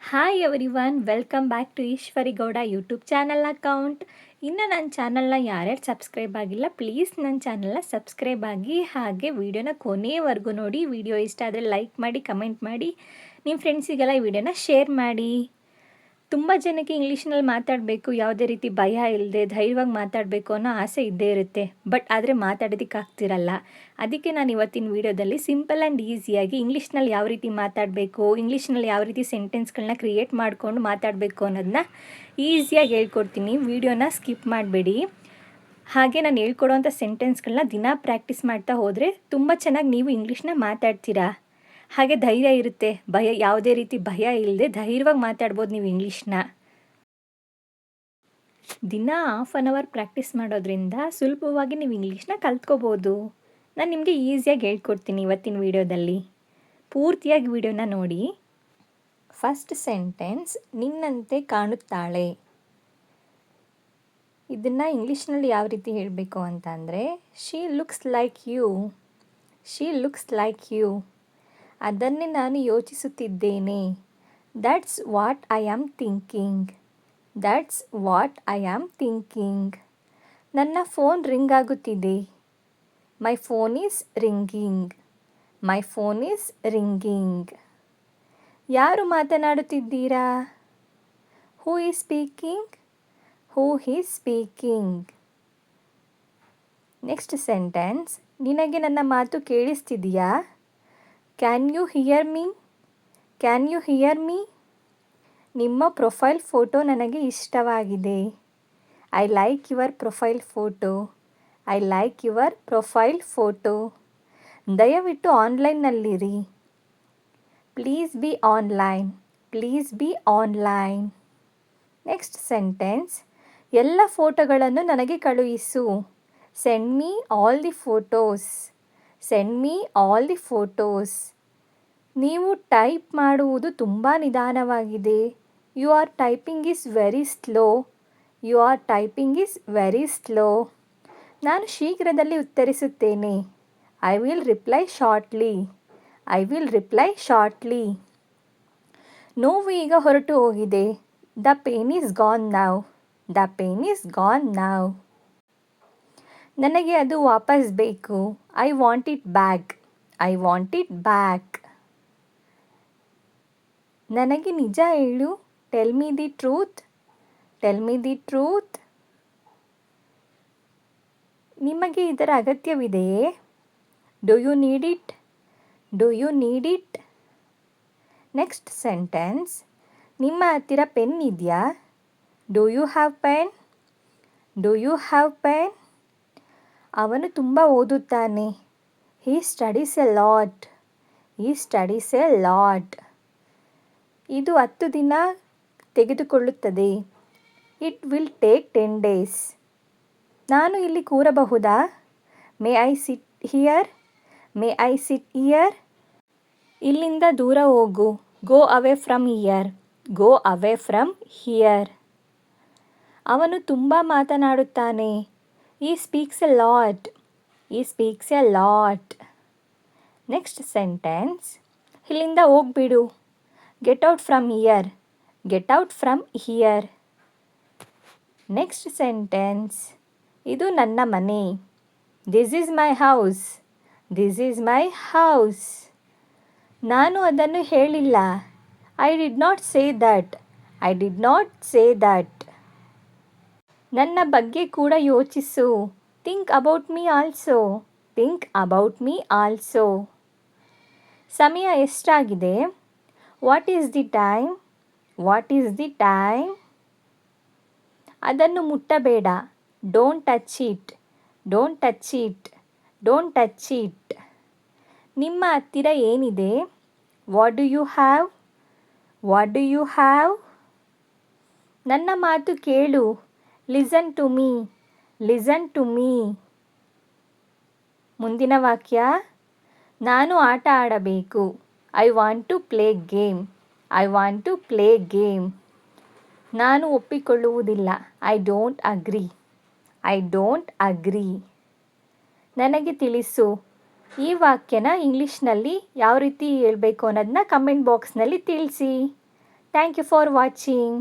Hi everyone, welcome back to Ishwari Gowda YouTube channel account. ಇನ್ನು ನನ್ನ ಚಾನಲ್ನ ಯಾರ್ಯಾರು ಸಬ್ಸ್ಕ್ರೈಬ್ ಆಗಿಲ್ಲ, ಪ್ಲೀಸ್ ನನ್ನ ಚಾನಲ್ನ ಸಬ್ಸ್ಕ್ರೈಬ್ ಆಗಿ, ಹಾಗೆ ವಿಡಿಯೋನ ಕೊನೆವರೆಗೂ ನೋಡಿ. ವಿಡಿಯೋ ಇಷ್ಟ ಆದರೆ ಲೈಕ್ ಮಾಡಿ, ಕಮೆಂಟ್ ಮಾಡಿ, ನಿಮ್ಮ ಫ್ರೆಂಡ್ಸಿಗೆಲ್ಲ ಈ ವಿಡಿಯೋನ ಶೇರ್ ಮಾಡಿ. ತುಂಬ ಜನಕ್ಕೆ ಇಂಗ್ಲೀಷ್ನಲ್ಲಿ ಮಾತಾಡಬೇಕು, ಯಾವುದೇ ರೀತಿ ಭಯ ಇಲ್ಲದೆ ಧೈರ್ಯವಾಗಿ ಮಾತಾಡಬೇಕು ಅನ್ನೋ ಆಸೆ ಇದ್ದೇ ಇರುತ್ತೆ. ಬಟ್ ಆದರೆ ಮಾತಾಡೋದಕ್ಕೆ ಆಗ್ತಿರಲ್ಲ. ಅದಕ್ಕೆ ನಾನು ಇವತ್ತಿನ ವೀಡಿಯೋದಲ್ಲಿ ಸಿಂಪಲ್ ಆ್ಯಂಡ್ ಈಸಿಯಾಗಿ ಇಂಗ್ಲೀಷ್ನಲ್ಲಿ ಯಾವ ರೀತಿ ಮಾತಾಡಬೇಕು, ಇಂಗ್ಲೀಷ್ನಲ್ಲಿ ಯಾವ ರೀತಿ ಸೆಂಟೆನ್ಸ್ಗಳನ್ನ ಕ್ರಿಯೇಟ್ ಮಾಡಿಕೊಂಡು ಮಾತಾಡಬೇಕು ಅನ್ನೋದನ್ನ ಈಸಿಯಾಗಿ ಹೇಳ್ಕೊಡ್ತೀನಿ. ವೀಡಿಯೋನ ಸ್ಕಿಪ್ ಮಾಡಬೇಡಿ. ಹಾಗೆ ನಾನು ಹೇಳ್ಕೊಡೋವಂಥ ಸೆಂಟೆನ್ಸ್ಗಳನ್ನ ದಿನ ಪ್ರಾಕ್ಟೀಸ್ ಮಾಡ್ತಾ ಹೋದರೆ ತುಂಬ ಚೆನ್ನಾಗಿ ನೀವು ಇಂಗ್ಲೀಷ್ನ ಮಾತಾಡ್ತೀರಾ. ಹಾಗೆ ಧೈರ್ಯ ಇರುತ್ತೆ, ಯಾವುದೇ ರೀತಿ ಭಯ ಇಲ್ಲದೆ ಧೈರ್ಯವಾಗಿ ಮಾತಾಡ್ಬೋದು ನೀವು ಇಂಗ್ಲೀಷ್ನ. ದಿನ 1/2 ಅವರ್ ಪ್ರಾಕ್ಟೀಸ್ ಮಾಡೋದ್ರಿಂದ ಸುಲಭವಾಗಿ ನೀವು ಇಂಗ್ಲೀಷ್ನ ಕಲ್ತ್ಕೋಬೋದು. ನಾನು ನಿಮಗೆ ಈಸಿಯಾಗಿ ಹೇಳ್ಕೊಡ್ತೀನಿ ಇವತ್ತಿನ ವೀಡಿಯೋದಲ್ಲಿ. ಪೂರ್ತಿಯಾಗಿ ವೀಡಿಯೋನ ನೋಡಿ. ಫಸ್ಟ್ ಸೆಂಟೆನ್ಸ್, ನಿನ್ನಂತೆ ಕಾಣುತ್ತಾಳೆ. ಇದನ್ನು ಇಂಗ್ಲೀಷ್ನಲ್ಲಿ ಯಾವ ರೀತಿ ಹೇಳಬೇಕು ಅಂತ ಅಂದರೆ, she looks like you. She looks like you. ಅದನ್ನೇ ನಾನು ಯೋಚಿಸುತ್ತಿದ್ದೇನೆ. That's what I am thinking. That's what I am thinking. ನನ್ನ ಫೋನ್ ರಿಂಗ್ ಆಗುತ್ತಿದೆ. My phone is ringing. My phone is ringing. ಯಾರು ಮಾತನಾಡುತ್ತಿದ್ದೀರಾ? Who is speaking? Who is speaking. Next sentence, ನಿನಗೆ ನನ್ನ ಮಾತು ಕೇಳಿಸ್ತಿದೆಯಾ? Can you hear me? Can you hear me? ನಿಮ್ಮ profile photo ನನಗೆ ಇಷ್ಟವಾಗಿದೆ. I like your profile photo. I like your profile photo. ದಯವಿಟ್ಟು ಆನ್ಲೈನ್ನಲ್ಲಿರಿ. Please be online. Please be online. Next sentence, ಎಲ್ಲ ಫೋಟೋಗಳನ್ನು ನನಗೆ ಕಳುಹಿಸು. Send me all the photos. Send me all the photos. ನೀವು ಟೈಪ್ ಮಾಡುವುದು ತುಂಬ ನಿಧಾನವಾಗಿದೆ. Your typing is very slow. Your typing is very slow. ನಾನು ಶೀಘ್ರದಲ್ಲಿ ಉತ್ತರಿಸುತ್ತೇನೆ. I will reply shortly. I will reply shortly. ನೋವು ಈಗ ಹೊರಟು ಹೋಗಿದೆ. The pain is gone now. The pain is gone now. ನನಗೆ ಅದು ವಾಪಸ್ ಬೇಕು. I want it back. I want it back. ನನಗೆ ನಿಜ ಹೇಳು. Tell me the truth. Tell me the truth. ನಿಮಗೆ ಇದರ ಅಗತ್ಯವಿದೆಯೇ? Do you need it? Do you need it? Next sentence, ನಿಮ್ಮ ಹತ್ತಿರ ಪೆನ್ ಇದೆಯಾ? Do you have pen? Do you have pen? ಅವನು ತುಂಬ ಓದುತ್ತಾನೆ. He studies a lot. He studies a lot. ಇದು 10 ದಿನ ತೆಗೆದುಕೊಳ್ಳುತ್ತದೆ. It will take 10 days. ನಾನು ಇಲ್ಲಿ ಕೂರಬಹುದಾ? May I sit here? May I sit here? ಇಲ್ಲಿಂದ ದೂರ ಹೋಗು. Go away from here. Go away from here. ಅವನು ತುಂಬ ಮಾತನಾಡುತ್ತಾನೆ. He speaks a lot. He speaks a lot. Next sentence, ಇಲ್ಲಿಂದ ಹೋಗ್ಬಿಡು. Get out from here. Get out from here. Next sentence, ಇದು ನನ್ನ ಮನೆ. This is my house. This is my house. ನಾನು ಅದನ್ನು ಹೇಳಿಲ್ಲ. I did not say that. I did not say that. ನನ್ನ ಬಗ್ಗೆ ಕೂಡ ಯೋಚಿಸು. Think about me also. Think about me also. ಸಮಯ ಎಷ್ಟಾಗಿದೆ? What is the time? What is the time? ಅದನ್ನು ಮುಟ್ಟಬೇಡ. Don't touch it. Don't touch it. Don't touch it. ನಿಮ್ಮ ಹತ್ತಿರ ಏನಿದೆ? What do you have? What do you have? ನನ್ನ ಮಾತು ಕೇಳು. Listen to me. Listen to me. ಮುಂದಿನ ವಾಕ್ಯ, ನಾನು ಆಟ ಆಡಬೇಕು. I want to play game. I want to play game. ನಾನು ಒಪ್ಪಿಕೊಳ್ಳುವುದಿಲ್ಲ. I don't agree. I don't agree. ನನಗೆ ತಿಳಿಸು. ಈ ವಾಕ್ಯನ ಇಂಗ್ಲೀಷ್ನಲ್ಲಿ ಯಾವ ರೀತಿ ಹೇಳಬೇಕು ಅನ್ನೋದನ್ನ ಕಮೆಂಟ್ ಬಾಕ್ಸ್ನಲ್ಲಿ ತಿಳಿಸಿ. Thank you for watching.